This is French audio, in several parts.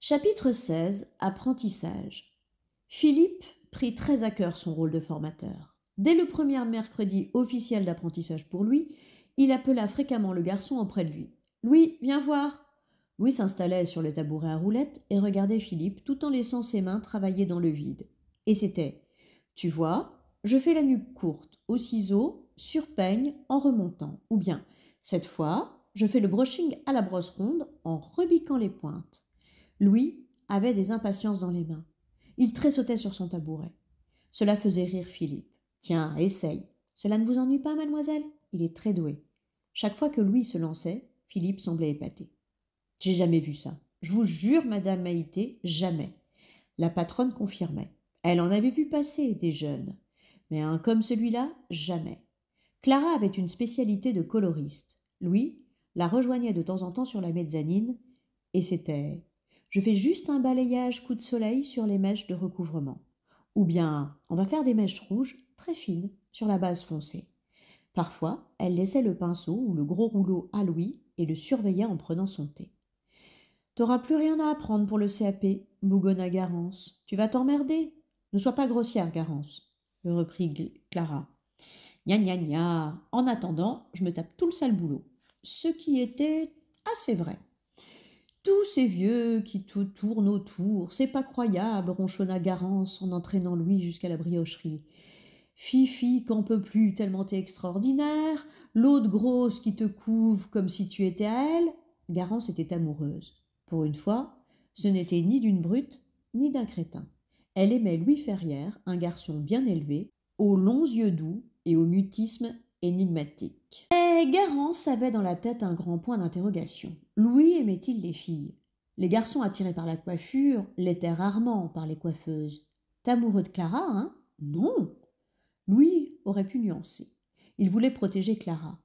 Chapitre 16. Apprentissage. Philippe prit très à cœur son rôle de formateur. Dès le premier mercredi officiel d'apprentissage pour lui, il appela fréquemment le garçon auprès de lui. « Louis, viens voir !» Louis s'installait sur le tabouret à roulettes et regardait Philippe tout en laissant ses mains travailler dans le vide. Et c'était « Tu vois, je fais la nuque courte, au ciseau, sur peigne, en remontant. » Ou bien « Cette fois, je fais le brushing à la brosse ronde en rebiquant les pointes. » Louis avait des impatiences dans les mains. Il tressautait sur son tabouret. Cela faisait rire Philippe. « Tiens, essaye. Cela ne vous ennuie pas, mademoiselle ? Il est très doué. » Chaque fois que Louis se lançait, Philippe semblait épaté. « J'ai jamais vu ça. Je vous jure, madame Maïté, jamais. » La patronne confirmait. Elle en avait vu passer des jeunes. Mais un comme celui-là, jamais. Clara avait une spécialité de coloriste. Louis la rejoignait de temps en temps sur la mezzanine et c'était « Je fais juste un balayage coup de soleil sur les mèches de recouvrement. » Ou bien « On va faire des mèches rouges très fines sur la base foncée. » Parfois, elle laissait le pinceau ou le gros rouleau à Louis et le surveillait en prenant son thé. « T'auras plus rien à apprendre pour le CAP, bougonna Garance. Tu vas t'emmerder. Ne sois pas grossière, Garance, reprit Clara. Gna gna gna. En attendant, je me tape tout le sale boulot. Ce qui était assez vrai. Tous ces vieux qui tout tournent autour, c'est pas croyable, ronchonna Garance en entraînant Louis jusqu'à la briocherie. Fifi qu'en peut plus tellement t'es extraordinaire, l'autre grosse qui te couve comme si tu étais à elle. Garance était amoureuse. Pour une fois, ce n'était ni d'une brute, ni d'un crétin. Elle aimait Louis Ferrière, un garçon bien élevé, aux longs yeux doux et au mutisme énigmatique. Mais Garance avait dans la tête un grand point d'interrogation. Louis aimait-il les filles? Les garçons attirés par la coiffure l'étaient rarement par les coiffeuses. T'es amoureux de Clara, hein? Non. Louis aurait pu nuancer. Il voulait protéger Clara.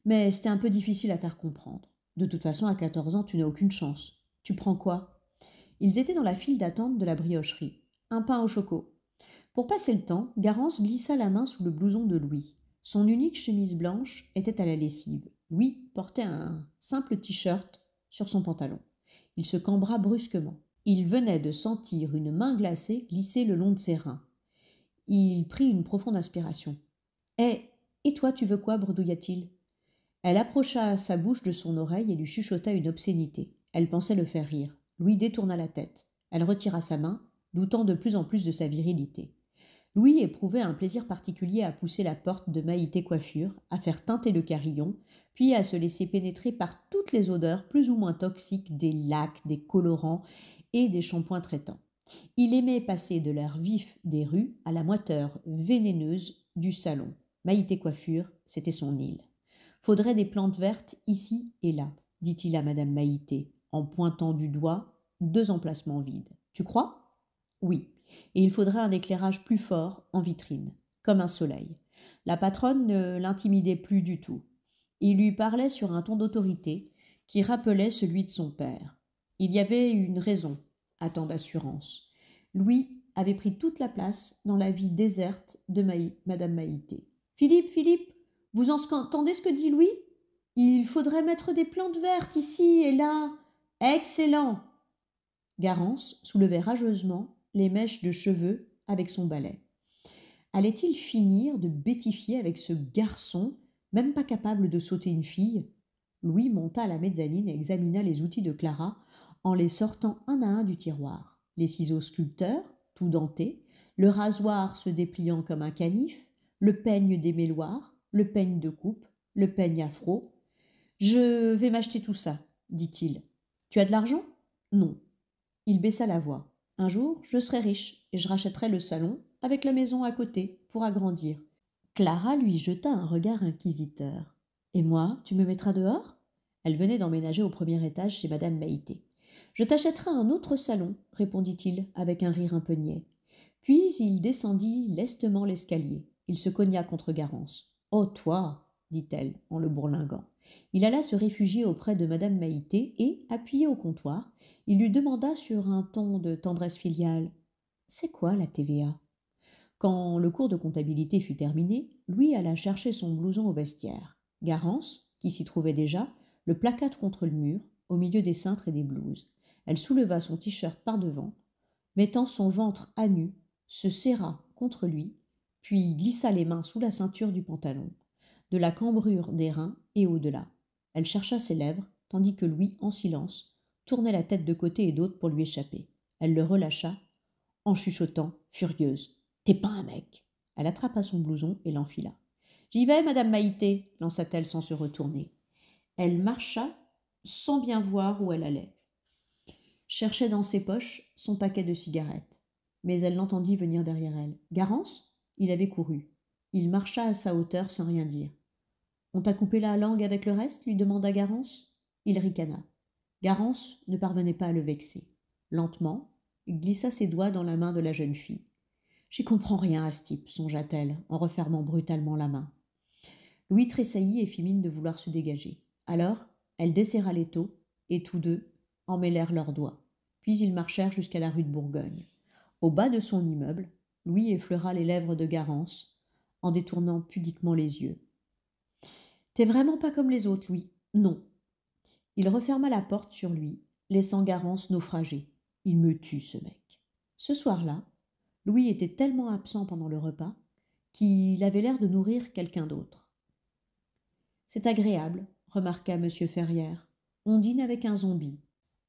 Mais c'était un peu difficile à faire comprendre. De toute façon, à 14 ans, tu n'as aucune chance. Tu prends quoi? Ils étaient dans la file d'attente de la briocherie. Un pain au choco. Pour passer le temps, Garance glissa la main sous le blouson de Louis. Son unique chemise blanche était à la lessive. Louis portait un simple t-shirt sur son pantalon. Il se cambra brusquement. Il venait de sentir une main glacée glisser le long de ses reins. Il prit une profonde inspiration. « Et toi, tu veux quoi ?» bredouilla-t-il. Elle approcha sa bouche de son oreille et lui chuchota une obscénité. Elle pensait le faire rire. Louis détourna la tête. Elle retira sa main, doutant de plus en plus de sa virilité. Louis éprouvait un plaisir particulier à pousser la porte de Maïté Coiffure, à faire teinter le carillon, puis à se laisser pénétrer par toutes les odeurs plus ou moins toxiques des lacs, des colorants et des shampoings traitants. Il aimait passer de l'air vif des rues à la moiteur vénéneuse du salon. Maïté Coiffure, c'était son île. « Faudrait des plantes vertes ici et là, dit-il à madame Maïté, en pointant du doigt 2 emplacements vides. Tu crois ? Oui. Et il faudrait un éclairage plus fort en vitrine, comme un soleil. La patronne ne l'intimidait plus du tout. Il lui parlait sur un ton d'autorité qui rappelait celui de son père. Il y avait une raison à tant d'assurance. Louis avait pris toute la place dans la vie déserte de madame Maïté. « Philippe, Philippe, vous entendez ce que dit Louis ? Il faudrait mettre des plantes vertes ici et là. Excellent !» Garance soulevait rageusement les mèches de cheveux avec son balai. Allait-il finir de bêtifier avec ce garçon, même pas capable de sauter une fille? Louis monta à la mezzanine et examina les outils de Clara en les sortant un à un du tiroir. Les ciseaux sculpteurs, tout dentés, le rasoir se dépliant comme un canif, le peigne des méloirs, le peigne de coupe, le peigne afro. « Je vais m'acheter tout ça, dit-il. Tu as de l'argent ? Non. Il baissa la voix. Un jour, je serai riche et je rachèterai le salon avec la maison à côté pour agrandir. Clara lui jeta un regard inquisiteur. Et moi, tu me mettras dehors ? Elle venait d'emménager au premier étage chez madame Maïté. Je t'achèterai un autre salon, répondit-il avec un rire un peu niais. Puis il descendit lestement l'escalier. Il se cogna contre Garance. Oh, toi, dit-elle en le bourlinguant. Il alla se réfugier auprès de madame Maïté et, appuyé au comptoir, il lui demanda sur un ton de tendresse filiale « C'est quoi la TVA ?» Quand le cours de comptabilité fut terminé, Louis alla chercher son blouson au vestiaire. Garance, qui s'y trouvait déjà, le plaqua contre le mur, au milieu des cintres et des blouses. Elle souleva son t-shirt par devant, mettant son ventre à nu, se serra contre lui, puis glissa les mains sous la ceinture du pantalon, de la cambrure des reins et au-delà. Elle chercha ses lèvres, tandis que Louis, en silence, tournait la tête de côté et d'autre pour lui échapper. Elle le relâcha, en chuchotant, furieuse. T'es pas un mec. Elle attrapa son blouson et l'enfila. J'y vais, madame Maïté, lança-t-elle sans se retourner. Elle marcha sans bien voir où elle allait. Cherchait dans ses poches son paquet de cigarettes. Mais elle l'entendit venir derrière elle. Garance? Il avait couru. Il marcha à sa hauteur sans rien dire. On t'a coupé la langue avec le reste? Lui demanda Garance. Il ricana. Garance ne parvenait pas à le vexer. Lentement, il glissa ses doigts dans la main de la jeune fille. J'y comprends rien à ce type, songea-t-elle, en refermant brutalement la main. Louis tressaillit et fit mine de vouloir se dégager. Alors, elle desserra l'étau, et tous deux emmêlèrent leurs doigts. Puis ils marchèrent jusqu'à la rue de Bourgogne. Au bas de son immeuble, Louis effleura les lèvres de Garance, en détournant pudiquement les yeux. T'es vraiment pas comme les autres, Louis. Non. Il referma la porte sur lui, laissant Garance naufrager. Il me tue, ce mec. Ce soir-là, Louis était tellement absent pendant le repas qu'il avait l'air de nourrir quelqu'un d'autre. C'est agréable, remarqua M. Ferrière. On dîne avec un zombie.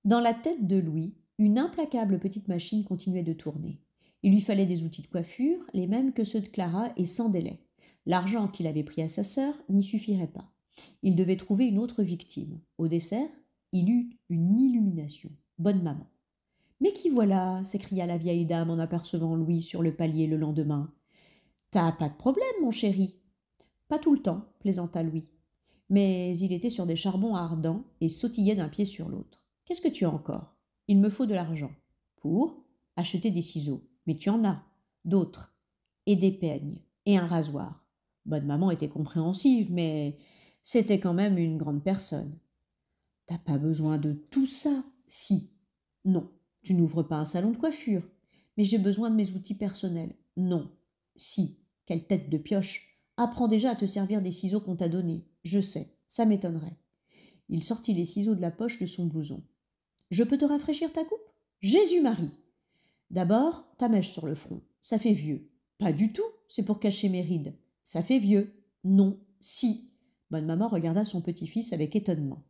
Dans la tête de Louis, une implacable petite machine continuait de tourner. Il lui fallait des outils de coiffure, les mêmes que ceux de Clara, et sans délai. L'argent qu'il avait pris à sa sœur n'y suffirait pas. Il devait trouver une autre victime. Au dessert, il eut une illumination. Bonne maman. Mais qui voilà? S'écria la vieille dame en apercevant Louis sur le palier le lendemain. T'as pas de problème, mon chéri? Pas tout le temps, plaisanta Louis. Mais il était sur des charbons ardents et sautillait d'un pied sur l'autre. Qu'est-ce que tu as encore? Il me faut de l'argent. Pour acheter des ciseaux. Mais tu en as. D'autres. Et des peignes. Et un rasoir. Bonne maman était compréhensive, mais c'était quand même une grande personne. T'as pas besoin de tout ça? Si. Non. Tu n'ouvres pas un salon de coiffure. Mais j'ai besoin de mes outils personnels. Non. Si. Quelle tête de pioche. Apprends déjà à te servir des ciseaux qu'on t'a donnés. Je sais. Ça m'étonnerait. Il sortit les ciseaux de la poche de son blouson. Je peux te rafraîchir ta coupe? Jésus-Marie! D'abord, ta mèche sur le front. Ça fait vieux. Pas du tout. C'est pour cacher mes rides. Ça fait vieux. Non. Si. Bonne maman regarda son petit-fils avec étonnement.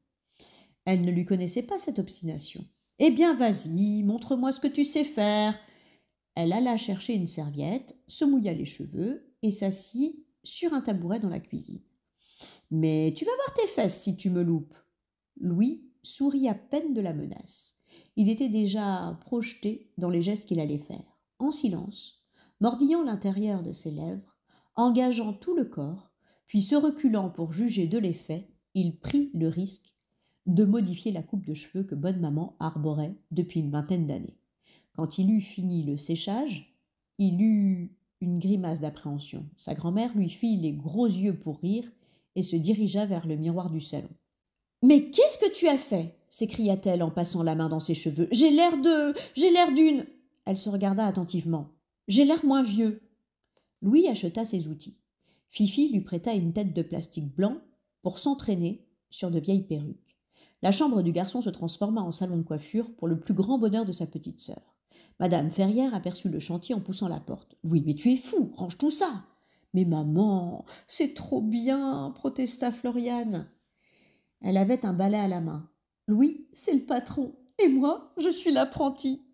Elle ne lui connaissait pas cette obstination. Eh bien, vas-y, montre-moi ce que tu sais faire. Elle alla chercher une serviette, se mouilla les cheveux et s'assit sur un tabouret dans la cuisine. Mais tu vas voir tes fesses si tu me loupes. Louis sourit à peine de la menace. Il était déjà projeté dans les gestes qu'il allait faire. En silence, mordillant l'intérieur de ses lèvres, engageant tout le corps, puis se reculant pour juger de l'effet, il prit le risque de modifier la coupe de cheveux que bonne maman arborait depuis une vingtaine d'années. Quand il eut fini le séchage, il eut une grimace d'appréhension. Sa grand-mère lui fit les gros yeux pour rire et se dirigea vers le miroir du salon. « Mais qu'est-ce que tu as fait ?» s'écria-t-elle en passant la main dans ses cheveux. « J'ai l'air d'une… » Elle se regarda attentivement. « J'ai l'air moins vieux. » Louis acheta ses outils. Fifi lui prêta une tête de plastique blanc pour s'entraîner sur de vieilles perruques. La chambre du garçon se transforma en salon de coiffure pour le plus grand bonheur de sa petite sœur. Madame Ferrière aperçut le chantier en poussant la porte. « Oui, mais tu es fou, range tout ça !»« Mais maman, c'est trop bien !» protesta Floriane. Elle avait un balai à la main. « Louis, c'est le patron, et moi, je suis l'apprenti.